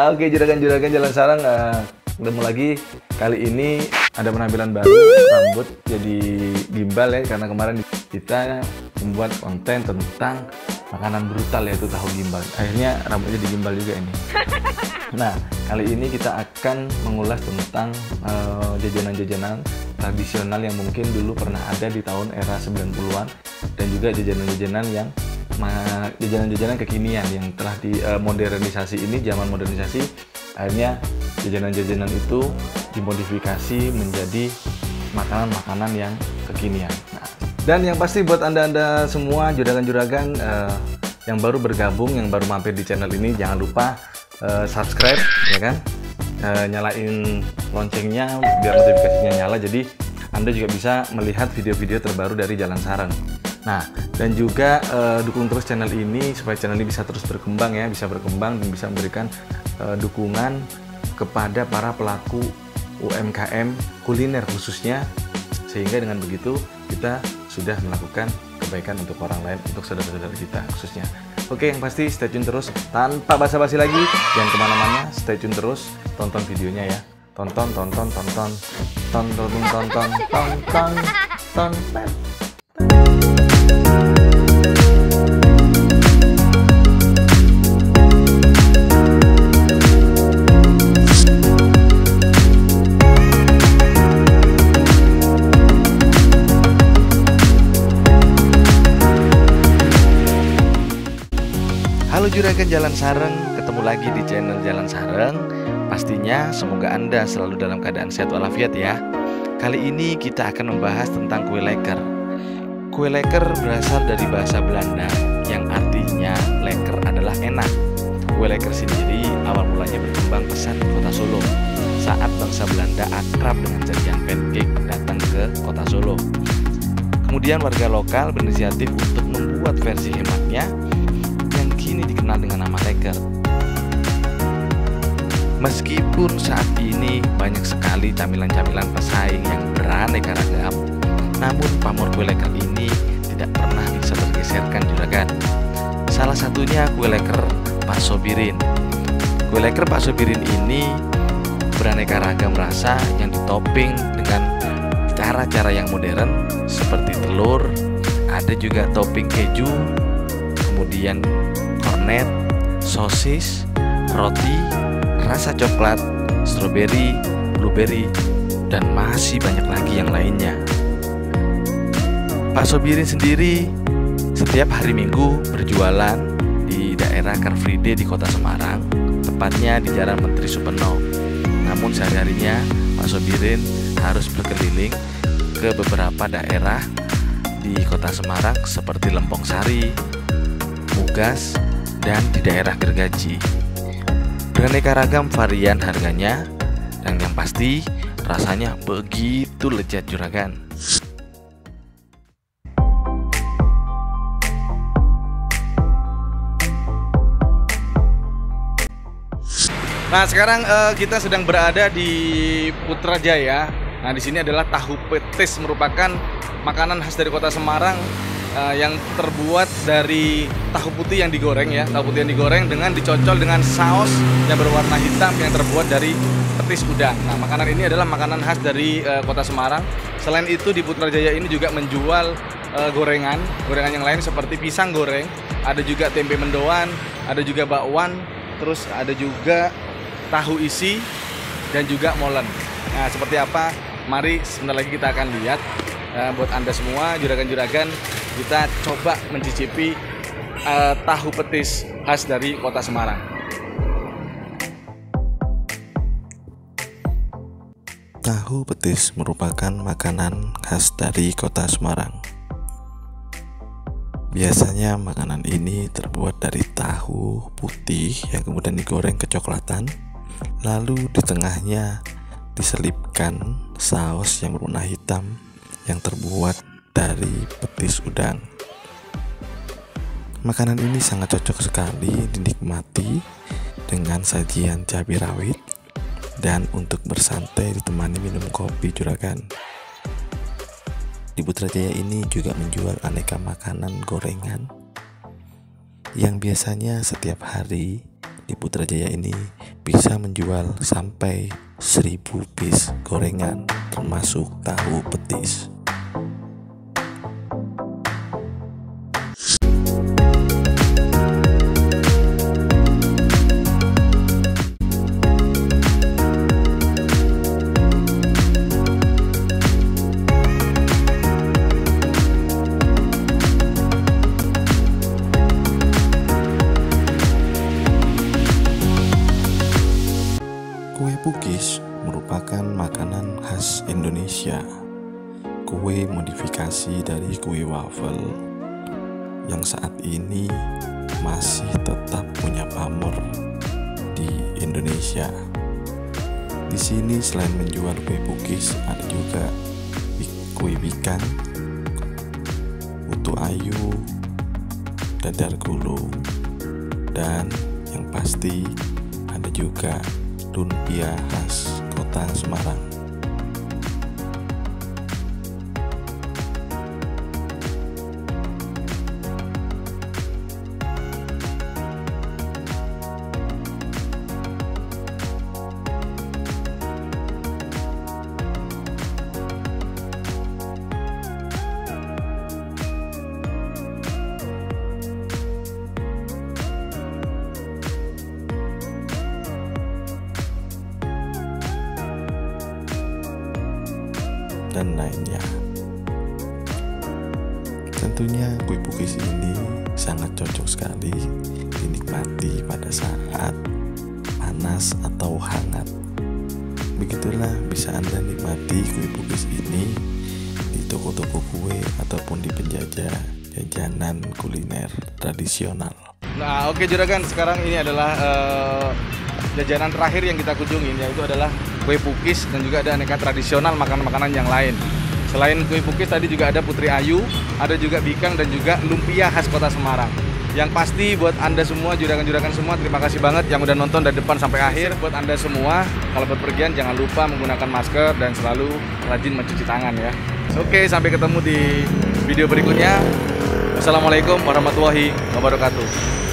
Oke, juragan-juragan Jalan Sarang, ketemu lagi. Kali ini ada penampilan baru, rambut jadi gimbal ya, karena kemarin kita membuat konten tentang makanan brutal yaitu tahu gimbal. Akhirnya rambutnya digimbal juga ini. Nah, kali ini kita akan mengulas tentang jajanan-jajanan tradisional yang mungkin dulu pernah ada di tahun era 90-an dan juga jajanan-jajanan yang jajanan-jajanan kekinian yang telah dimodernisasi ini, zaman modernisasi, akhirnya jajanan-jajanan itu dimodifikasi menjadi makanan-makanan yang kekinian. Nah, dan yang pasti buat anda-anda semua juragan-juragan yang baru bergabung, yang baru mampir di channel ini, jangan lupa subscribe ya kan, nyalain loncengnya biar notifikasinya nyala, jadi anda juga bisa melihat video-video terbaru dari Jalan Sarang. Nah, dan juga dukung terus channel ini supaya channel ini bisa terus berkembang ya, bisa berkembang dan bisa memberikan dukungan kepada para pelaku UMKM kuliner khususnya, sehingga dengan begitu kita sudah melakukan kebaikan untuk orang lain, untuk saudara-saudara kita khususnya. Oke, yang pasti stay tune terus, tanpa basa-basi lagi, jangan kemana-mana, stay tune terus, tonton videonya ya, tonton. Halo juragan Jalan Sarang, ketemu lagi di channel Jalan Sarang. Pastinya semoga Anda selalu dalam keadaan sehat walafiat ya. Kali ini kita akan membahas tentang kue leker. Kue leker berasal dari bahasa Belanda yang artinya leker adalah enak. Kue leker sendiri awal mulanya berkembang pesat di kota Solo saat bangsa Belanda akrab dengan sajian pancake datang ke kota Solo. Kemudian warga lokal berinisiatif untuk membuat versi hematnya yang kini dikenal dengan nama leker. Meskipun saat ini banyak sekali camilan-camilan pesaing yang beraneka ragam, namun pamor kue leker ini tidak pernah bisa tergeserkan juragan. Salah satunya kue leker Pak Sobirin. Kue leker Pak Sobirin ini beraneka ragam rasa yang ditoping dengan cara-cara yang modern seperti telur, ada juga topping keju, kemudian kornet, sosis, roti, rasa coklat, stroberi, blueberry, dan masih banyak lagi yang lainnya. Pak Sobirin sendiri setiap hari Minggu berjualan di daerah Car Free Day di kota Semarang, tepatnya di Jalan Menteri Supeno. Namun sehari-harinya Pak Sobirin harus berkeliling ke beberapa daerah di kota Semarang seperti Lempong Sari, Mugas, dan di daerah Gergaji. Beraneka ragam varian harganya, dan yang pasti rasanya begitu lezat juragan. Nah, sekarang kita sedang berada di Putrajaya. Nah, di sini adalah tahu petis, merupakan makanan khas dari kota Semarang yang terbuat dari tahu putih yang digoreng ya, tahu putih yang digoreng dengan dicocol dengan saus yang berwarna hitam yang terbuat dari petis udang. Nah, makanan ini adalah makanan khas dari kota Semarang. Selain itu di Putrajaya ini juga menjual gorengan yang lain seperti pisang goreng, ada juga tempe mendoan, ada juga bakwan, terus ada juga tahu isi dan juga molen. Nah, seperti apa? Mari sebentar lagi kita akan lihat. Buat Anda semua juragan-juragan, kita coba mencicipi tahu petis khas dari kota Semarang. Tahu petis merupakan makanan khas dari kota Semarang. Biasanya makanan ini terbuat dari tahu putih yang kemudian digoreng kecoklatan, lalu di tengahnya diselipkan saus yang berwarna hitam yang terbuat dari petis udang. Makanan ini sangat cocok sekali dinikmati dengan sajian cabai rawit dan untuk bersantai ditemani minum kopi juragan. di Putrajaya ini juga menjual aneka makanan gorengan yang biasanya setiap hari di Putrajaya ini bisa menjual sampai 1000 piece gorengan termasuk tahu petis. Kue pukis merupakan makanan khas Indonesia. Kue modifikasi dari kue waffle yang saat ini masih tetap punya pamor di Indonesia. Di sini selain menjual kue pukis, ada juga kue bikang, utu ayu, dadar gulung, dan yang pasti ada juga lumpia khas kota Semarang. Dan lainnya. Tentunya kue pukis ini sangat cocok sekali dinikmati pada saat panas atau hangat. Begitulah bisa Anda nikmati kue pukis ini di toko-toko kue ataupun di penjajah jajanan kuliner tradisional. Nah, oke juragan, sekarang ini adalah jajanan terakhir yang kita kunjungi, yaitu adalah kue pukis dan juga ada aneka tradisional makanan-makanan yang lain. Selain kue pukis tadi juga ada putri ayu, ada juga bikang dan juga lumpia khas kota Semarang. Yang pasti buat Anda semua, juragan-juragan semua, terima kasih banget yang udah nonton dari depan sampai akhir. Buat Anda semua, kalau berpergian jangan lupa menggunakan masker dan selalu rajin mencuci tangan ya. Oke, sampai ketemu di video berikutnya. Wassalamualaikum warahmatullahi wabarakatuh.